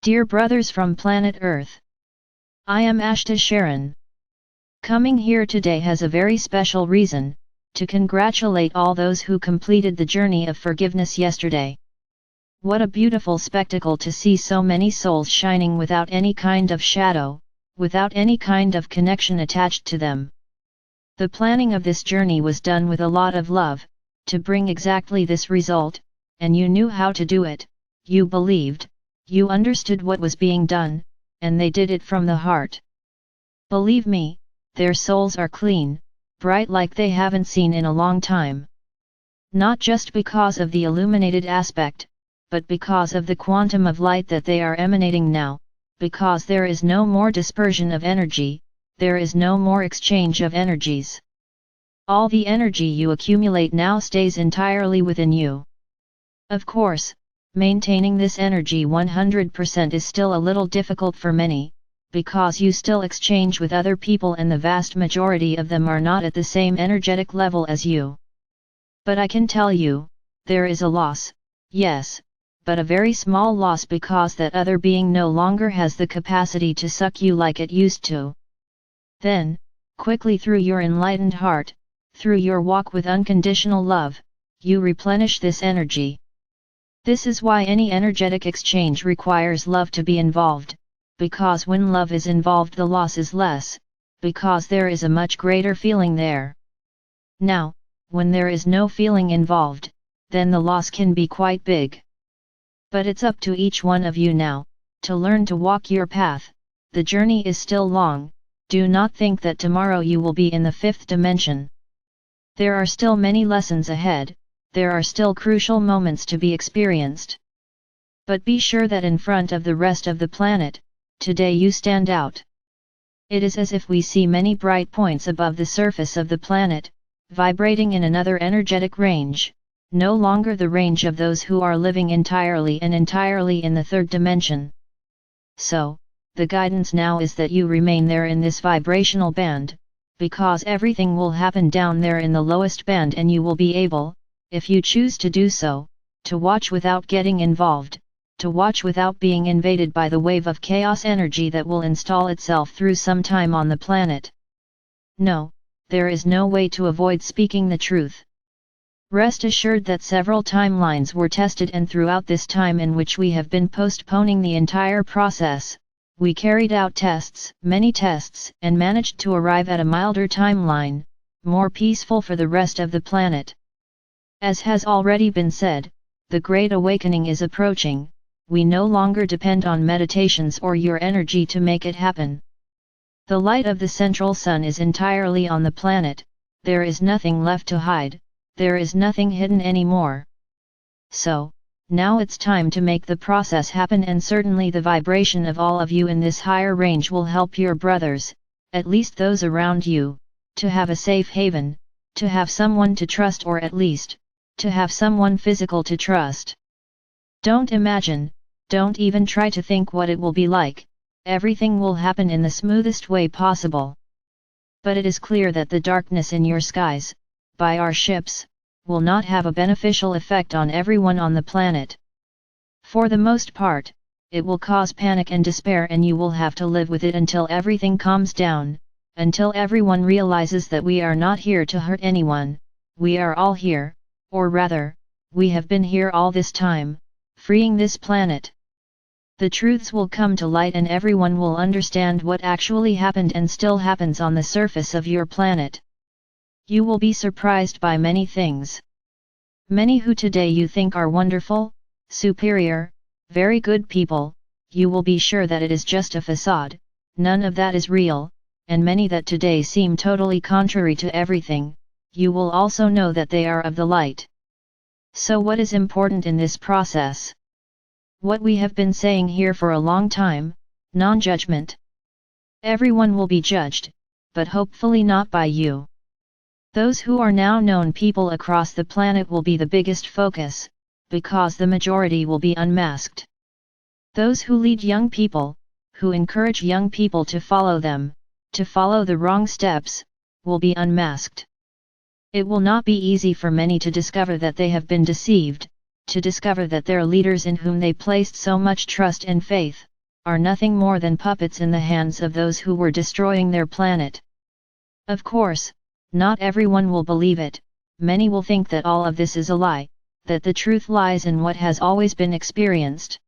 Dear brothers from planet Earth, I am Ashtar Sheran. Coming here today has a very special reason, to congratulate all those who completed the journey of forgiveness yesterday. What a beautiful spectacle to see so many souls shining without any kind of shadow, without any kind of connection attached to them. The planning of this journey was done with a lot of love, to bring exactly this result, and you knew how to do it, you believed, you understood what was being done, and they did it from the heart. Believe me, their souls are clean, bright like they haven't seen in a long time. Not just because of the illuminated aspect, but because of the quantum of light that they are emanating now, because there is no more dispersion of energy, there is no more exchange of energies. All the energy you accumulate now stays entirely within you. Of course, maintaining this energy 100% is still a little difficult for many, because you still exchange with other people and the vast majority of them are not at the same energetic level as you. But I can tell you, there is a loss, yes, but a very small loss, because that other being no longer has the capacity to suck you like it used to. Then, quickly through your enlightened heart, through your walk with unconditional love, you replenish this energy. This is why any energetic exchange requires love to be involved, because when love is involved the loss is less, because there is a much greater feeling there. Now, when there is no feeling involved, then the loss can be quite big. But it's up to each one of you now, to learn to walk your path. The journey is still long, do not think that tomorrow you will be in the fifth dimension. There are still many lessons ahead, there are still crucial moments to be experienced. But be sure that in front of the rest of the planet, today you stand out. It is as if we see many bright points above the surface of the planet, vibrating in another energetic range, no longer the range of those who are living entirely in the third dimension. So, the guidance now is that you remain there in this vibrational band, because everything will happen down there in the lowest band, and you will be able, if you choose to do so, to watch without getting involved, to watch without being invaded by the wave of chaos energy that will install itself through some time on the planet. No, there is no way to avoid speaking the truth. Rest assured that several timelines were tested, and throughout this time in which we have been postponing the entire process, we carried out tests, many tests, and managed to arrive at a milder timeline, more peaceful for the rest of the planet. As has already been said, the Great Awakening is approaching. We no longer depend on meditations or your energy to make it happen. The light of the central sun is entirely on the planet, there is nothing left to hide, there is nothing hidden anymore. So, now it's time to make the process happen, and certainly the vibration of all of you in this higher range will help your brothers, at least those around you, to have a safe haven, to have someone to trust, or at least, to have someone physical to trust. Don't imagine, don't even try to think what it will be like, everything will happen in the smoothest way possible. But it is clear that the darkness in your skies, by our ships, will not have a beneficial effect on everyone on the planet. For the most part, it will cause panic and despair, and you will have to live with it until everything calms down, until everyone realizes that we are not here to hurt anyone, we are all here, or rather, we have been here all this time, freeing this planet. The truths will come to light, and everyone will understand what actually happened and still happens on the surface of your planet. You will be surprised by many things. Many who today you think are wonderful, superior, very good people, you will be sure that it is just a facade, none of that is real, and many that today seem totally contrary to everything, you will also know that they are of the light. So what is important in this process? What we have been saying here for a long time, non-judgment. Everyone will be judged, but hopefully not by you. Those who are now known people across the planet will be the biggest focus, because the majority will be unmasked. Those who lead young people, who encourage young people to follow them, to follow the wrong steps, will be unmasked. It will not be easy for many to discover that they have been deceived, to discover that their leaders in whom they placed so much trust and faith, are nothing more than puppets in the hands of those who were destroying their planet. Of course, not everyone will believe it, many will think that all of this is a lie, that the truth lies in what has always been experienced.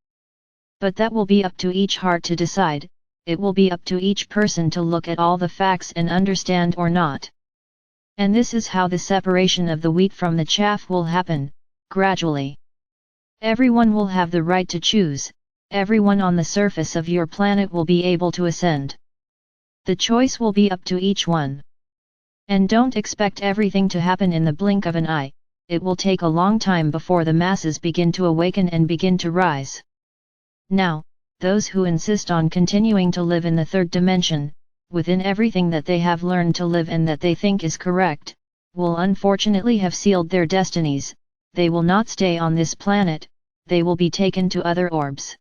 But that will be up to each heart to decide, it will be up to each person to look at all the facts and understand or not. And this is how the separation of the wheat from the chaff will happen, gradually. Everyone will have the right to choose, everyone on the surface of your planet will be able to ascend. The choice will be up to each one. And don't expect everything to happen in the blink of an eye, it will take a long time before the masses begin to awaken and begin to rise. Now, those who insist on continuing to live in the third dimension, within everything that they have learned to live and that they think is correct, will unfortunately have sealed their destinies, they will not stay on this planet, they will be taken to other orbs.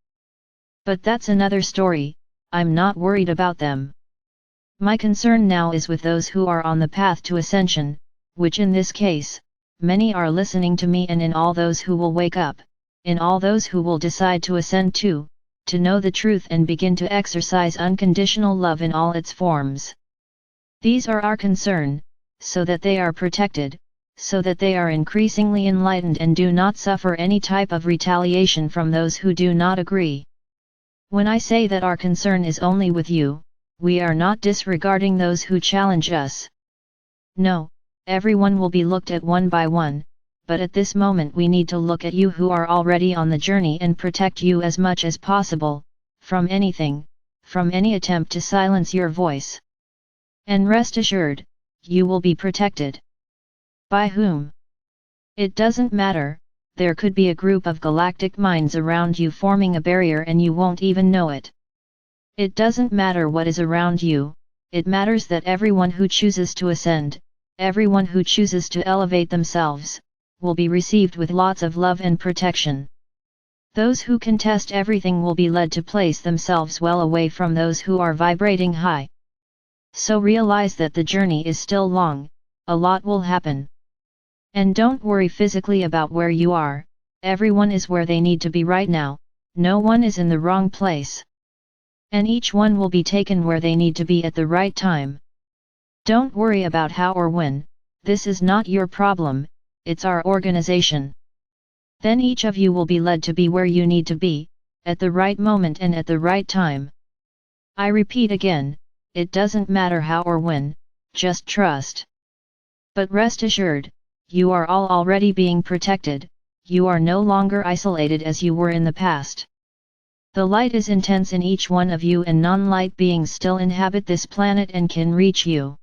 But that's another story, I'm not worried about them. My concern now is with those who are on the path to ascension, which in this case, many are listening to me, and in all those who will wake up, in all those who will decide to ascend to know the truth and begin to exercise unconditional love in all its forms. These are our concern, so that they are protected, so that they are increasingly enlightened and do not suffer any type of retaliation from those who do not agree. When I say that our concern is only with you, we are not disregarding those who challenge us. No, everyone will be looked at one by one, but at this moment we need to look at you who are already on the journey and protect you as much as possible, from anything, from any attempt to silence your voice. And rest assured, you will be protected. By whom? It doesn't matter, there could be a group of galactic minds around you forming a barrier and you won't even know it. It doesn't matter what is around you, it matters that everyone who chooses to ascend, everyone who chooses to elevate themselves, will be received with lots of love and protection. Those who contest everything will be led to place themselves well away from those who are vibrating high. So realize that the journey is still long, a lot will happen. And don't worry physically about where you are, everyone is where they need to be right now, no one is in the wrong place. And each one will be taken where they need to be at the right time. Don't worry about how or when, this is not your problem, it's our organization. Then each of you will be led to be where you need to be, at the right moment and at the right time. I repeat again, it doesn't matter how or when, just trust. But rest assured, you are all already being protected, you are no longer isolated as you were in the past. The light is intense in each one of you and non-light beings still inhabit this planet and can reach you.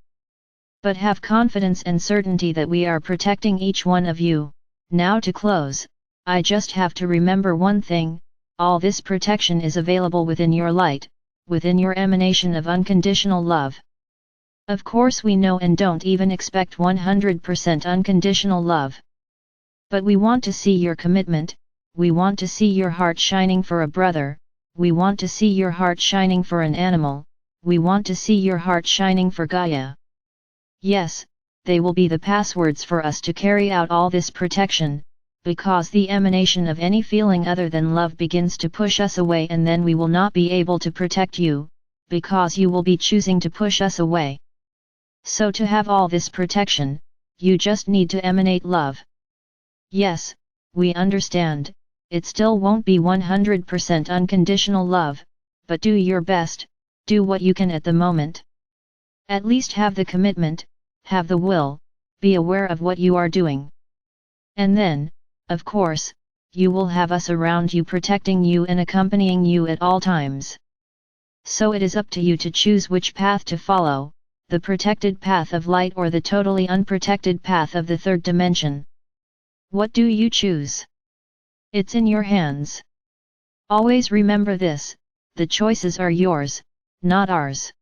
But have confidence and certainty that we are protecting each one of you. Now to close, I just have to remember one thing, all this protection is available within your light, within your emanation of unconditional love. Of course we know and don't even expect 100% unconditional love. But we want to see your commitment, we want to see your heart shining for a brother, we want to see your heart shining for an animal, we want to see your heart shining for Gaia. Yes, they will be the passwords for us to carry out all this protection, because the emanation of any feeling other than love begins to push us away and then we will not be able to protect you, because you will be choosing to push us away. So to have all this protection, you just need to emanate love. Yes, we understand, it still won't be 100% unconditional love, but do your best, do what you can at the moment. At least have the commitment, have the will, be aware of what you are doing. And then, of course, you will have us around you protecting you and accompanying you at all times. So it is up to you to choose which path to follow, the protected path of light or the totally unprotected path of the third dimension. What do you choose? It's in your hands. Always remember this, the choices are yours, not ours.